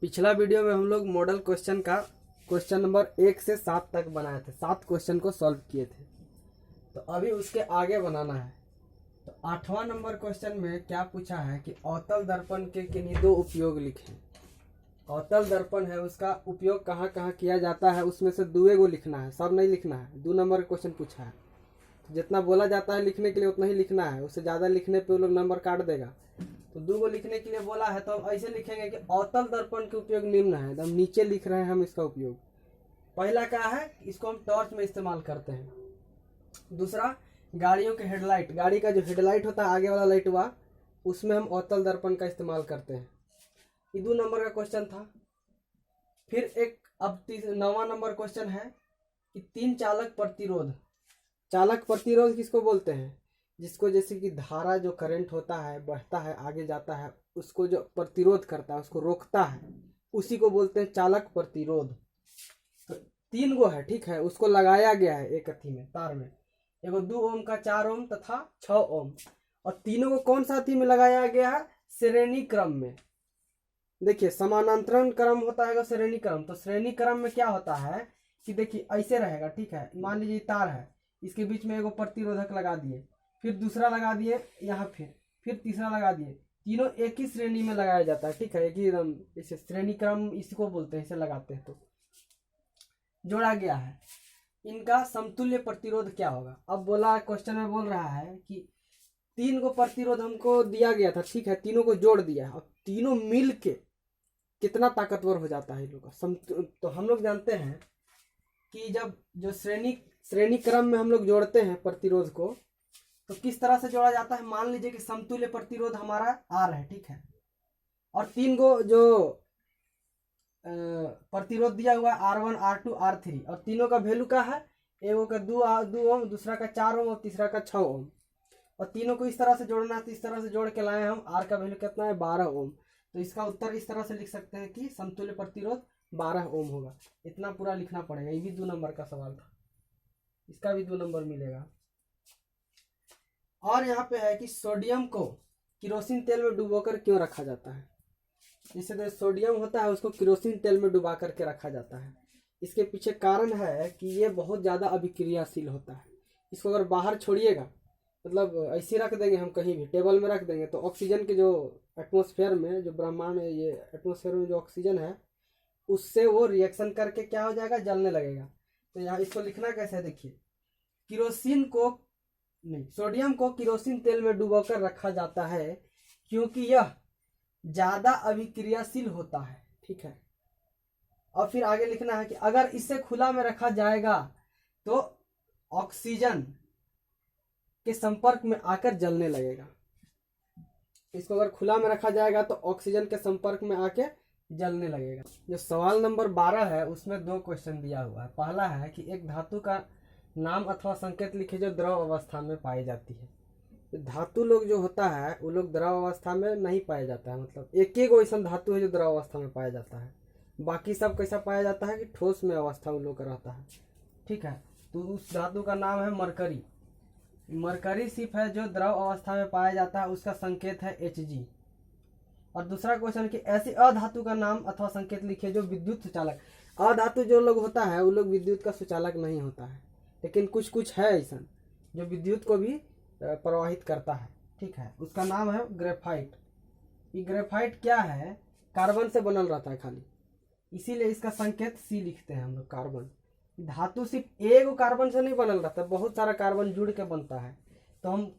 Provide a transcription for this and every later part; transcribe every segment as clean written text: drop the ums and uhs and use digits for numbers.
पिछला वीडियो में हम लोग मॉडल क्वेश्चन का क्वेश्चन नंबर 1 से 7 तक बनाए थे। 7 क्वेश्चन को सॉल्व किए थे। तो अभी उसके आगे बनाना है। तो 8वां नंबर क्वेश्चन में क्या पूछा है कि अवतल दर्पण के किन्हीं दो उपयोग लिखें। अवतल दर्पण है, उसका उपयोग कहाँ कहाँ किया जाता है, उसमें से दुए को लिखना है, सब नहीं लिखना है। 2 नंबर का क्वेश्चन पूछा है, तो जितना बोला जाता है लिखने के लिए उतना ही लिखना है। उससे ज़्यादा लिखने पे वो लोग नंबर काट देगा। तो 2 को लिखने के लिए बोला है, तो हम ऐसे लिखेंगे कि अवतल दर्पण के उपयोग निम्न है। एकदम नीचे लिख रहे हैं हम इसका उपयोग। पहला क्या है, इसको हम टॉर्च में इस्तेमाल करते हैं। दूसरा, गाड़ियों के हेडलाइट, गाड़ी का जो हेडलाइट होता है आगे वाला लाइट हुआ, उसमें हम अवतल दर्पण का इस्तेमाल करते हैं। ये 2 नंबर का क्वेश्चन था। फिर एक अब 9वां नंबर क्वेश्चन है कि 3 चालक प्रतिरोध। चालक प्रतिरोध किसको बोलते हैं? जिसको जैसे कि धारा जो करंट होता है, बढ़ता है, आगे जाता है, उसको जो प्रतिरोध करता है, उसको रोकता है, उसी को बोलते हैं चालक प्रतिरोध। तो 3 गो है, ठीक है, उसको लगाया गया है एक अथी में, तार में। एगो 2 ओम का, 4 ओम तथा 6 ओम। और तीनों को कौन सा अथी में लगाया गया है? श्रेणी क्रम में। देखिए, समानांतरण क्रम होता है श्रेणी क्रम। तो श्रेणी क्रम में क्या होता है कि देखिए ऐसे रहेगा, ठीक है। मान लीजिए तार है, इसके बीच में एगो प्रतिरोधक लगा दिए, फिर दूसरा लगा दिए यहाँ, फिर तीसरा लगा दिए। तीनों एक ही श्रेणी में लगाया जाता है, ठीक है, एक ही एकदम इसे श्रेणी क्रम इसको बोलते हैं, इसे लगाते हैं। तो जोड़ा गया है, इनका समतुल्य प्रतिरोध क्या होगा। अब बोला, क्वेश्चन में बोल रहा है कि 3 को प्रतिरोध हमको दिया गया था, ठीक है, तीनों को जोड़ दिया। अब तीनों मिल के कितना ताकतवर हो जाता है इन लोगों का। तो हम लोग जानते हैं कि जब जो श्रेणी क्रम में हम लोग जोड़ते हैं प्रतिरोध को, तो किस तरह से जोड़ा जाता है। मान लीजिए कि समतुल्य प्रतिरोध हमारा R है, ठीक है, और 3 गो जो प्रतिरोध दिया हुआ है R1, R2, R3, और तीनों का वैल्यू क्या है, एगो का 2 ओम, दूसरा का 4 ओम और तीसरा का 6 ओम। और तीनों को इस तरह से जोड़ना है, तो इस तरह से जोड़ के लाए हम। R का वैल्यू कितना है, 12 ओम। तो इसका उत्तर इस तरह से लिख सकते हैं कि समतुल्य प्रतिरोध 12 ओम होगा। इतना पूरा लिखना पड़ेगा। ये भी 2 नंबर का सवाल था, इसका भी 2 नंबर मिलेगा। और यहाँ पे है कि सोडियम को किरोसिन तेल में डुबोकर क्यों रखा जाता है। जैसे सोडियम होता है, उसको किरोसिन तेल में डुबा करके रखा जाता है। इसके पीछे कारण है कि ये बहुत ज़्यादा अभिक्रियाशील होता है। इसको अगर बाहर छोड़िएगा, मतलब ऐसे रख देंगे हम, कहीं भी टेबल में रख देंगे, तो ऑक्सीजन के जो एटमॉस्फेयर में, जो ब्रह्मांड में, ये एटमॉस्फेयर में जो ऑक्सीजन है, उससे वो रिएक्शन करके क्या हो जाएगा, जलने लगेगा। तो यहाँ इसको लिखना कैसे है, देखिए, सोडियम को किरोसिन तेल में डुबोकर रखा जाता है क्योंकि यह ज्यादा अभिक्रियाशील होता है, ठीक है। और फिर आगे लिखना है कि अगर इसे खुला में रखा जाएगा तो ऑक्सीजन के संपर्क में आकर जलने लगेगा। इसको अगर खुला में रखा जाएगा तो ऑक्सीजन के संपर्क में आके जलने लगेगा। जो सवाल नंबर 12 है, उसमें 2 क्वेश्चन दिया हुआ है। पहला है कि एक धातु का नाम अथवा संकेत लिखे जो द्रव अवस्था में पाई जाती है। धातु लोग जो होता है, वो लोग द्रव अवस्था में नहीं पाया जाता है। मतलब एक ही ऐसा धातु है जो द्रव अवस्था में पाया जाता है, बाकी सब कैसा पाया जाता है कि ठोस में अवस्था उन लोग का रहता है, ठीक है। तो उस धातु का नाम है मरकरी। मरकरी सिर्फ है जो द्रव अवस्था में पाया जाता है, उसका संकेत है Hg। और दूसरा क्वेश्चन कि ऐसी अधातु का नाम अथवा संकेत लिखिए जो विद्युत सुचालक। अधातु जो लोग होता है, वो लोग विद्युत का सुचालक नहीं होता है, लेकिन कुछ कुछ है ऐसा जो विद्युत को भी प्रवाहित करता है, ठीक है। उसका नाम है ग्रेफाइट। ये ग्रेफाइट क्या है, कार्बन से बनल रहता है खाली, इसीलिए इसका संकेत C लिखते हैं हम लोग, कार्बन। धातु सिर्फ एक कार्बन से नहीं बनल रहता, बहुत सारा कार्बन जुड़ के बनता है। तो हम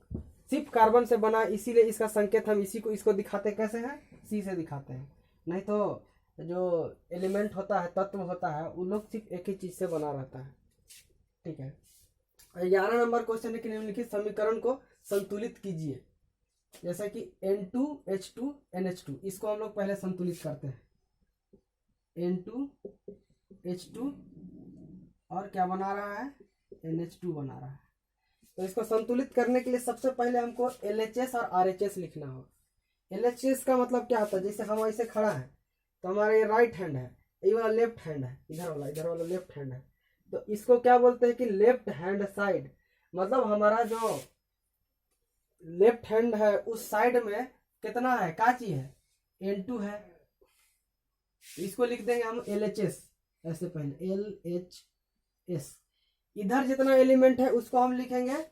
सिर्फ कार्बन से बना, इसीलिए इसका संकेत हम इसको दिखाते कैसे हैं, C से दिखाते हैं। नहीं तो जो एलिमेंट होता है, तत्व होता है, वो लोग सिर्फ एक ही चीज से बना रहता है, ठीक है। 11 नंबर क्वेश्चन है कि निम्नलिखित समीकरण को संतुलित कीजिए। जैसे कि N2H2NH2, इसको हम लोग पहले संतुलित करते हैं। N2H2 और क्या बना रहा है, NH2 बना रहा है। तो इसको संतुलित करने के लिए सबसे पहले हमको LHS और RHS लिखना होगा। LHS का मतलब क्या होता है, जैसे हम ऐसे खड़ा है, तो हमारा ये राइट हैंड है, ये वाला लेफ्ट हैंड है, इधर वाला लेफ्ट हैंड है। तो इसको क्या बोलते हैं कि लेफ्ट हैंड साइड। मतलब हमारा जो लेफ्ट हैंड है, उस साइड में कितना है, क्या चीज है, N2 है। तो इसको लिख देंगे हम LHS, ऐसे पहले LHS। इधर जितना एलिमेंट है उसको हम लिखेंगे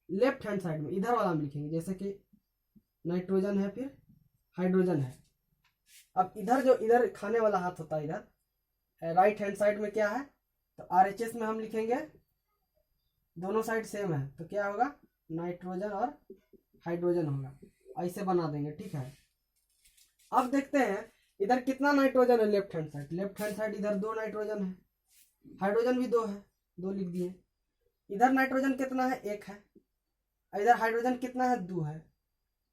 लेफ्ट हैंड साइड में, इधर वाला हम लिखेंगे, जैसे कि नाइट्रोजन है, फिर हाइड्रोजन है। अब इधर जो इधर खाने वाला हाथ होता है, इधर राइट हैंड साइड में क्या है, तो RHS में हम लिखेंगे, दोनों साइड सेम है तो क्या होगा, नाइट्रोजन और हाइड्रोजन होगा, ऐसे बना देंगे, ठीक है। अब देखते हैं इधर कितना नाइट्रोजन है left hand side, left hand side इधर 2 नाइट्रोजन है, हाइड्रोजन भी 2 है, 2 लिख दिए। इधर नाइट्रोजन कितना है, 1 है, इधर हाइड्रोजन कितना है, 2 है,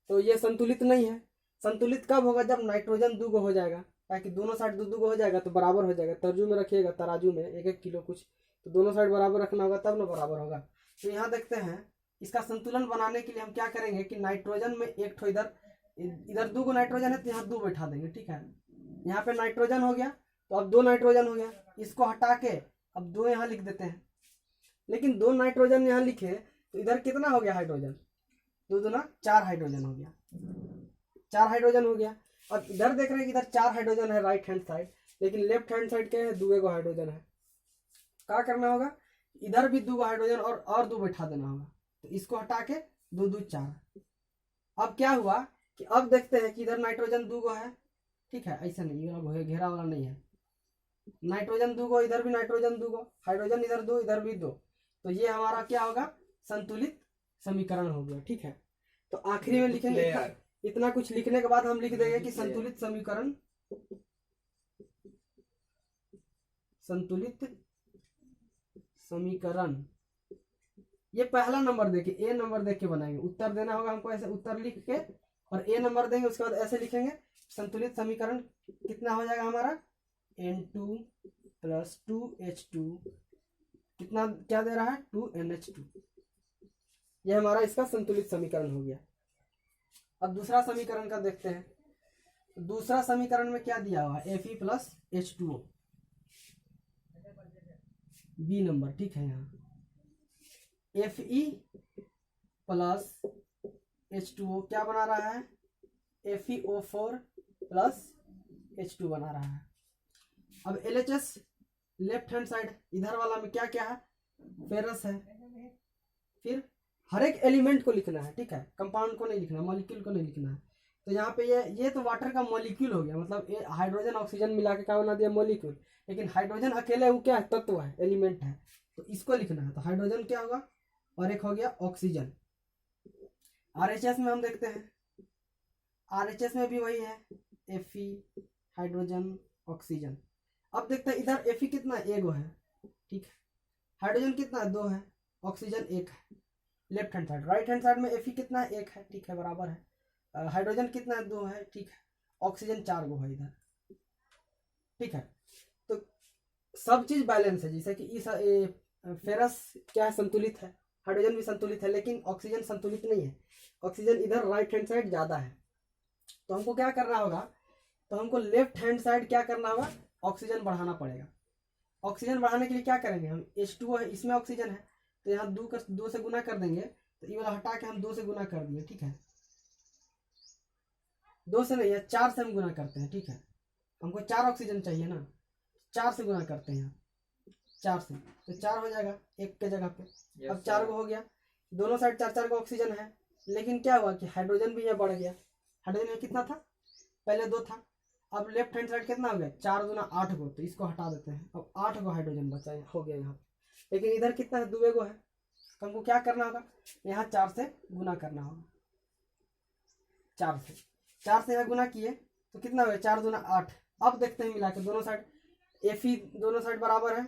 तो ये संतुलित नहीं है। संतुलित कब होगा, जब नाइट्रोजन 2 हो जाएगा, ताकि दोनों साइड 2 हो जाएगा तो बराबर हो जाएगा। तराजू में रखिएगा, तराजू में 1-1 किलो कुछ, तो दोनों साइड बराबर रखना होगा तब ना बराबर होगा। तो यहाँ देखते हैं इसका संतुलन बनाने के लिए हम क्या करेंगे कि नाइट्रोजन में एक ठो इधर 2 नाइट्रोजन है तो यहाँ 2 बैठा देंगे, ठीक है। यहाँ पे नाइट्रोजन हो गया, तो अब 2 नाइट्रोजन हो गया, इसको हटा के अब 2 यहाँ लिख देते हैं। लेकिन 2 नाइट्रोजन यहाँ लिखे तो इधर कितना हो गया हाइड्रोजन, 2 दूना 4 हाइड्रोजन हो गया, 4 हाइड्रोजन हो गया। अब इधर देख रहे हैं कि इधर 4 हाइड्रोजन है राइट हैंड साइड, लेकिन लेफ्ट हैंड साइड क्या है, 2 हाइड्रोजन है। क्या करना होगा, इधर भी 2 हाइड्रोजन और 2 बैठा देना होगा, तो इसको हटा के 2-2 4। अब क्या हुआ कि अब देखते हैं कि इधर नाइट्रोजन 2 है, ठीक है, ऐसा नहीं, ये वाला घेरा वाला नहीं है, नाइट्रोजन 2, इधर भी नाइट्रोजन 2, हाइड्रोजन इधर 2, इधर भी 2, तो ये हमारा क्या होगा, संतुलित समीकरण हो गया, ठीक है। तो आखिरी में लिखेंगे, इतना कुछ लिखने के बाद हम लिख देंगे कि संतुलित समीकरण, संतुलित समीकरण, ये पहला नंबर देके A नंबर देख के बनाएंगे, उत्तर देना होगा हमको, ऐसे उत्तर लिख के और A नंबर देंगे, उसके बाद ऐसे लिखेंगे संतुलित समीकरण कितना हो जाएगा हमारा, N2 + 2H2 कितना क्या दे रहा है, 2NH2। ये हमारा इसका संतुलित समीकरण हो गया। अब दूसरा समीकरण का देखते हैं। दूसरा समीकरण में क्या दिया हुआ है, Fe + H2O, B नंबर, ठीक है। यहाँ Fe + H2O क्या बना रहा है, FeO4 + H2 बना रहा है। अब LHS लेफ्ट हैंड साइड इधर वाला में क्या क्या है, फेरस है। फिर हर एक एलिमेंट को लिखना है, ठीक है, कंपाउंड को नहीं लिखना, मॉलिक्यूल को नहीं लिखना है। तो यहाँ पे ये तो वाटर का मॉलिक्यूल हो गया, मतलब ये हाइड्रोजन ऑक्सीजन मिला के क्या बना दिया, मॉलिक्यूल। लेकिन हाइड्रोजन अकेले वो क्या है, तत्व है, एलिमेंट है, तो इसको लिखना है। तो हाइड्रोजन क्या होगा, और एक हो गया ऑक्सीजन। RHS में हम देखते हैं, RHS में भी वही है, Fe हाइड्रोजन ऑक्सीजन। अब देखते हैं इधर Fe कितना है, 1 है, ठीक है, हाइड्रोजन कितना है, 2 है, ऑक्सीजन 1 है left hand side. Right hand side में Fe कितना है, 1 है, ठीक है, बराबर है। हाइड्रोजन कितना है, 2 है, ठीक है, ऑक्सीजन 4 है इधर, ठीक है। तो सब चीज बैलेंस है, जैसे कि इस फेरस क्या है, संतुलित है, हाइड्रोजन भी संतुलित है, लेकिन ऑक्सीजन संतुलित नहीं है। ऑक्सीजन इधर राइट हैंड साइड ज्यादा है, तो हमको क्या करना होगा, तो हमको लेफ्ट हैंड साइड क्या करना होगा, ऑक्सीजन बढ़ाना पड़ेगा। ऑक्सीजन बढ़ाने के लिए क्या करेंगे, हम H2O है, इसमें ऑक्सीजन है, तो यहाँ 2 से गुना कर देंगे, तो ये वाला हटा के हम 2 से गुना कर दिए, ठीक है, 2 से नहीं है, 4 से हम गुना करते हैं, ठीक है, हमको 4 ऑक्सीजन चाहिए ना, 4 से गुना करते हैं, 4 से, तो 4 हो जाएगा 1 के जगह पे। अब 4 हो गया, दोनों साइड 4-4 का ऑक्सीजन है, लेकिन क्या हुआ कि हाइड्रोजन भी यहाँ बढ़ गया। हाइड्रोजन में कितना था, पहले 2 था, अब लेफ्ट हैंड साइड कितना हो गया, 4 दूना 8 गो, तो इसको हटा देते हैं, अब 8 गो हाइड्रोजन बचा हो गया यहाँ। लेकिन इधर कितना है, 2 गो है, तो हमको क्या करना होगा, यहाँ 4 से गुना करना होगा, 4 से यहाँ गुना किए तो कितना हो गया, 4 दूना 8। अब देखते हैं मिला के दोनों साइड, Fe दोनों साइड बराबर है,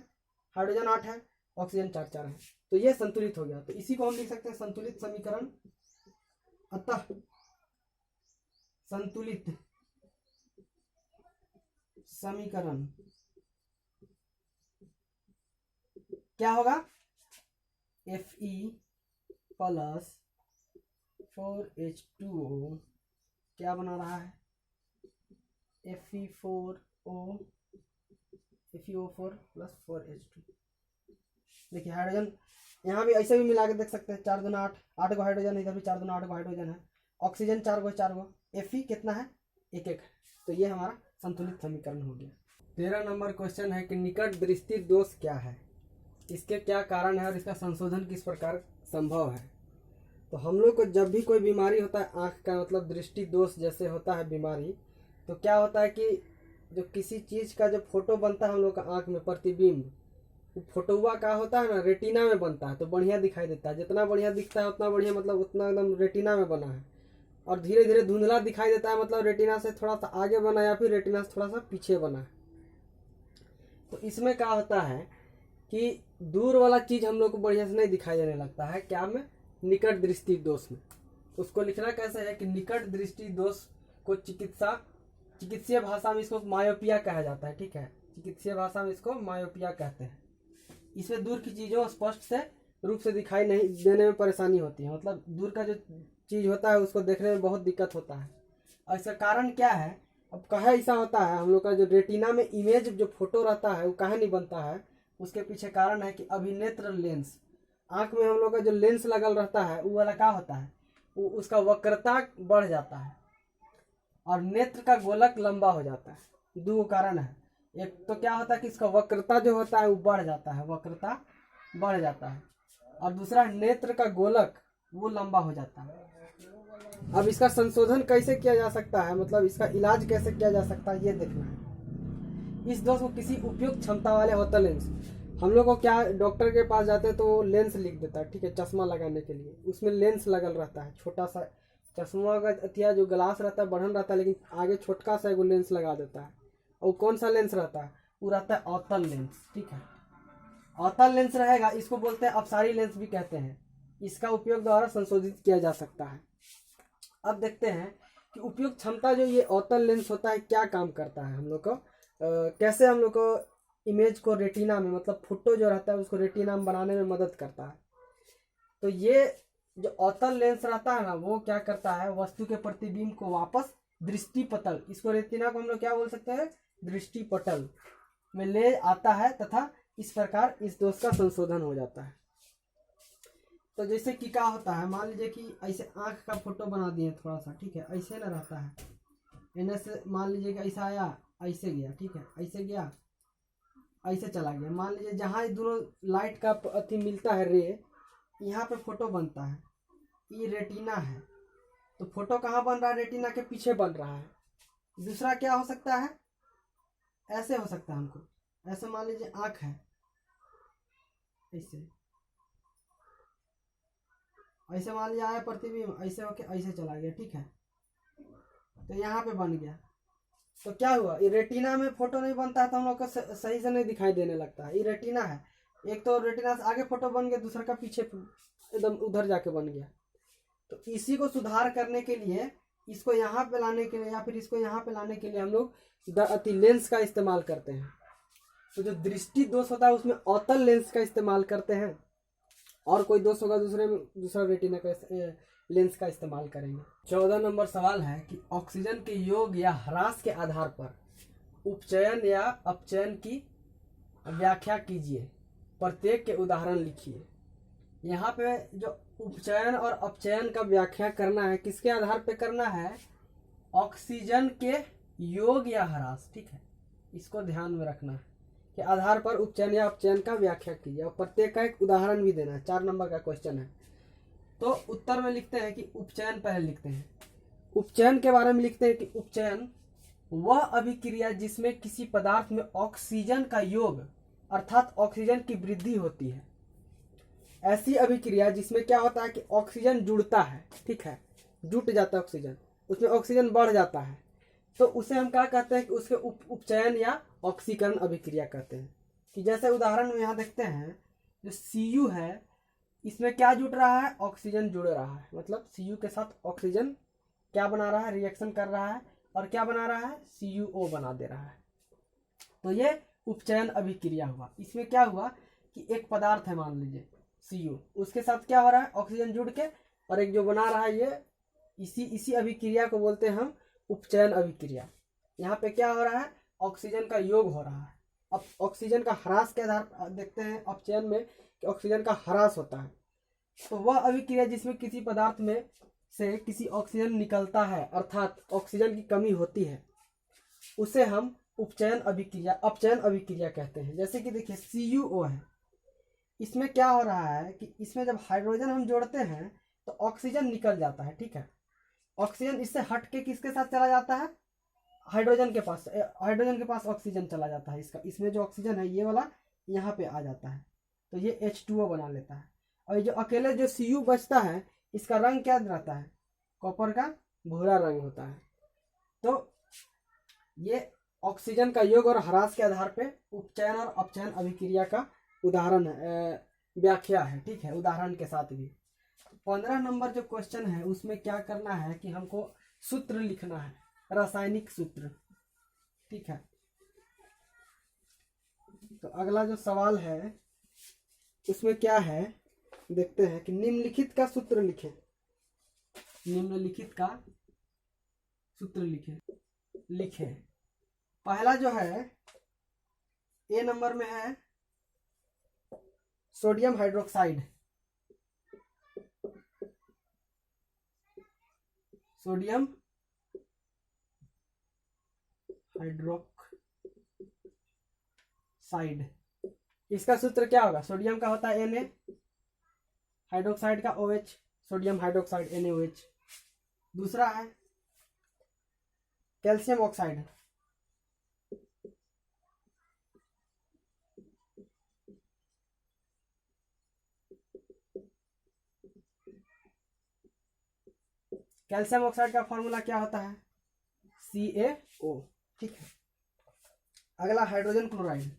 हाइड्रोजन 8 है, ऑक्सीजन 4-4 है, तो ये संतुलित हो गया। तो इसी को हम लिख सकते हैं संतुलित समीकरण। अतः संतुलित समीकरण क्या होगा, Fe + 4H2O क्या बना रहा है, FeO4 + 4H2। देखिए हाइड्रोजन यहाँ भी ऐसे भी मिला के देख सकते हैं, 4 दूना 8, 8 गो हाइड्रोजन, इधर भी 4 दूना 8 गो हाइड्रोजन है, ऑक्सीजन 4 गो, Fe कितना है, 1-1 है। तो ये हमारा संतुलित समीकरण हो गया। 13 नंबर क्वेश्चन है कि निकट दृष्टि दोष क्या है, इसके क्या कारण है और इसका संशोधन किस प्रकार संभव है। तो हम लोग को जब भी कोई बीमारी होता है आँख का, मतलब दृष्टि दोष जैसे होता है बीमारी, तो क्या होता है कि जो किसी चीज़ का जो फोटो बनता है हम लोग का आँख में प्रतिबिंब, वो फोटोवा का होता है ना, रेटिना में बनता है तो बढ़िया दिखाई देता है। जितना बढ़िया दिखता है उतना बढ़िया, मतलब उतना एकदम रेटिना में बना है। और धीरे धीरे धुंधला दिखाई देता है, मतलब रेटिना से थोड़ा सा आगे बना या फिर रेटिना से थोड़ा सा पीछे बना है। तो इसमें क्या होता है कि दूर वाला चीज़ हम लोग को बढ़िया से नहीं दिखाई देने लगता है, क्या में, निकट दृष्टि दोष में। उसको लिखना कैसे है कि निकट दृष्टि दोष को चिकित्सीय भाषा में इसको मायोपिया कहा जाता है। ठीक है, चिकित्सीय भाषा में इसको मायोपिया कहते हैं। इसमें दूर की चीज़ों स्पष्ट से रूप से दिखाई नहीं देने में परेशानी होती है, मतलब दूर का जो चीज़ होता है उसको देखने में बहुत दिक्कत होता है। और इसका कारण क्या है, अब कहे ऐसा होता है, हम लोग का जो रेटिना में इमेज जो फोटो रहता है वो कहे नहीं बनता है, उसके पीछे कारण है कि अभिनेत्र लेंस, आँख में हम लोग का जो लेंस लगल रहता है वो वाला क्या होता है, वो उसका वक्रता बढ़ जाता है और नेत्र का गोलक लंबा हो जाता है। दो कारण है, एक तो क्या होता है कि इसका वक्रता जो होता है वो बढ़ जाता है, वक्रता बढ़ जाता है, और दूसरा नेत्र का गोलक वो लंबा हो जाता है। अब इसका संशोधन कैसे किया जा सकता है, मतलब इसका इलाज कैसे किया जा सकता है ये देखना है। इस दोष को किसी उपयुक्त क्षमता वाले होता लेंस, हम लोग को क्या डॉक्टर के पास जाते हैं तो वो लेंस लिख देता है, ठीक है, चश्मा लगाने के लिए उसमें लेंस लगल रहता है, छोटा सा चश्मा का अथिया जो ग्लास रहता है बढ़न रहता है, लेकिन आगे छोटका सा एगो लेंस लगा देता है। और कौन सा लेंस रहता है, वो रहता है अवतल लेंस। ठीक है, अवतल लेंस रहेगा, इसको बोलते हैं अपसारी लेंस भी कहते हैं। इसका उपयोग द्वारा संशोधित किया जा सकता है। अब देखते हैं कि उपयुक्त क्षमता जो ये अवतल लेंस होता है क्या काम करता है, हम लोग को कैसे हम लोग को इमेज को रेटिना में, मतलब फोटो जो रहता है उसको रेटिना में बनाने में मदद करता है। तो ये जो अवतल लेंस रहता है ना, वो क्या करता है, वस्तु के प्रतिबिंब को वापस दृष्टि पटल, इसको रेटिना को हम लोग क्या बोल सकते हैं, दृष्टि पटल में ले आता है, तथा इस प्रकार इस दोष का संशोधन हो जाता है। तो जैसे कि क्या होता है, मान लीजिए कि ऐसे आँख का फोटो बना दिए थोड़ा सा, ठीक है, ऐसे ना रहता है, इन्हें से मान लीजिए कि ऐसा आया, ऐसे गया, ठीक है, ऐसे गया, ऐसे चला गया। मान लीजिए जहाँ दोनों लाइट का अति मिलता है रे, यहाँ पे फोटो बनता है, ये रेटिना है, तो फोटो कहाँ बन रहा है, रेटिना के पीछे बन रहा है। दूसरा क्या हो सकता है, ऐसे हो सकता है हमको, ऐसे मान लीजिए आँख है, ऐसे ऐसे मान लिया आया प्रतिबिंब, ऐसे होके ऐसे चला गया, ठीक है, तो यहाँ पे बन गया। तो क्या हुआ, ये रेटिना में फोटो नहीं बनता है तो हम लोग को सही से नहीं दिखाई देने लगता है। ये रेटिना है, एक तो रेटिना से आगे फोटो बन गया, दूसरा का पीछे एकदम उधर जाके बन गया। तो इसी को सुधार करने के लिए, इसको यहाँ पे लाने के लिए या फिर इसको यहाँ पे लाने के लिए हम लोग अति लेंस का इस्तेमाल करते हैं। तो जो दृष्टि दोष होता है उसमें अवतल लेंस का इस्तेमाल करते हैं, और कोई दोष होगा दूसरा रेटिना का लेंस का इस्तेमाल करेंगे। 14 नंबर सवाल है कि ऑक्सीजन के योग या ह्रास के आधार पर उपचयन या अपचयन की व्याख्या कीजिए, प्रत्येक के उदाहरण लिखिए। यहाँ पे जो उपचयन और अपचयन का व्याख्या करना है, किसके आधार पे करना है, ऑक्सीजन के योग या ह्रास, ठीक है, इसको ध्यान में रखना है के आधार पर उपचयन या अपचयन का व्याख्या कीजिए, और प्रत्येक का एक उदाहरण भी देना है। 4 नंबर का क्वेश्चन है। तो उत्तर में लिखते हैं कि उपचयन पहले लिखते हैं, उपचयन के बारे में लिखते हैं कि उपचयन वह अभिक्रिया जिसमें किसी पदार्थ में ऑक्सीजन का योग अर्थात ऑक्सीजन की वृद्धि होती है। ऐसी अभिक्रिया जिसमें क्या होता है कि ऑक्सीजन जुड़ता है, ठीक है, जुट जाता है ऑक्सीजन, उसमें ऑक्सीजन बढ़ जाता है, तो उसे हम क्या कहते हैं कि उसके उपचयन या ऑक्सीकरण अभिक्रिया कहते हैं। कि जैसे उदाहरण में यहाँ देखते हैं, जो Cu है इसमें क्या जुड़ रहा है, ऑक्सीजन जुड़ रहा है, मतलब Cu के साथ ऑक्सीजन क्या बना रहा है, रिएक्शन कर रहा है, और क्या बना रहा है, CuO बना दे रहा है। तो ये उपचयन अभिक्रिया हुआ। इसमें क्या हुआ कि एक पदार्थ है, मान लीजिए Cu, उसके साथ क्या हो रहा है, ऑक्सीजन जुड़ के, और एक जो बना रहा है ये, इसी अभिक्रिया को बोलते हैं हम उपचयन अभिक्रिया। यहाँ पे क्या हो रहा है, ऑक्सीजन का योग हो रहा है। अब ऑक्सीजन का ह्रास के आधार पर देखते हैं अपचयन में कि ऑक्सीजन का ह्रास होता है। तो वह अभिक्रिया जिसमें किसी पदार्थ में से किसी ऑक्सीजन निकलता है, अर्थात ऑक्सीजन की कमी होती है, उसे हम उपचयन अभिक्रिया, अपचयन अभिक्रिया कहते हैं। जैसे कि देखिए CuO है, इसमें क्या हो रहा है कि इसमें जब हाइड्रोजन हम जोड़ते हैं तो ऑक्सीजन निकल जाता है, ठीक है। ऑक्सीजन इससे हट के किसके साथ चला जाता है, हाइड्रोजन के पास, हाइड्रोजन के पास ऑक्सीजन चला जाता है। इसका इसमें जो ऑक्सीजन है ये वाला यहाँ पे आ जाता है, तो ये H2O बना लेता है। और ये जो अकेले जो Cu बचता है इसका रंग क्या रहता है, कॉपर का भूरा रंग होता है। तो ये ऑक्सीजन का योग और ह्रास के आधार पे उपचयन और अपचयन अभिक्रिया का उदाहरण है, व्याख्या है, ठीक है, उदाहरण के साथ भी। 15 नंबर जो क्वेश्चन है उसमें क्या करना है कि हमको सूत्र लिखना है, रासायनिक सूत्र, ठीक है। तो अगला जो सवाल है उसमें क्या है, देखते हैं कि निम्नलिखित का सूत्र लिखें। निम्नलिखित का सूत्र लिखें। पहला जो है ए नंबर में है सोडियम हाइड्रोक्साइड, सोडियम हाइड्रोक्साइड। इसका सूत्र क्या होगा, सोडियम का होता है Na, हाइड्रोक्साइड का OH, सोडियम हाइड्रोक्साइड NaOH। दूसरा है कैल्शियम ऑक्साइड, कैल्शियम ऑक्साइड का फॉर्मूला क्या होता है CaO, ठीक है। अगला हाइड्रोजन क्लोराइड,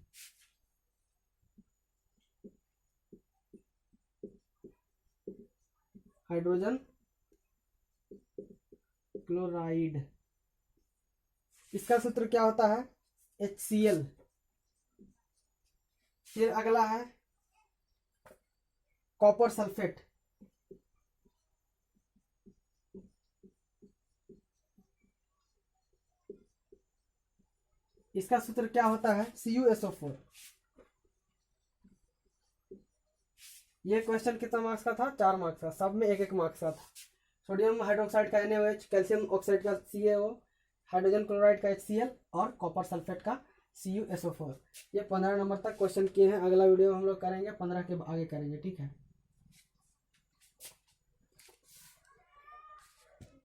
हाइड्रोजन क्लोराइड, इसका सूत्र क्या होता है HCl। फिर अगला है कॉपर सल्फेट, इसका सूत्र क्या होता है CuSO4। ये क्वेश्चन कितना मार्क्स का था, 4 मार्क्स का, सब में 1-1 मार्क्स का था। सोडियम हाइड्रोक्साइड का NaOH, कैल्शियम ऑक्साइड का CaO, हाइड्रोजन क्लोराइड का HCl और कॉपर सल्फेट का CuSO4। ये 15 नंबर तक क्वेश्चन किए हैं। अगला वीडियो हम लोग करेंगे 15 के आगे करेंगे, ठीक है।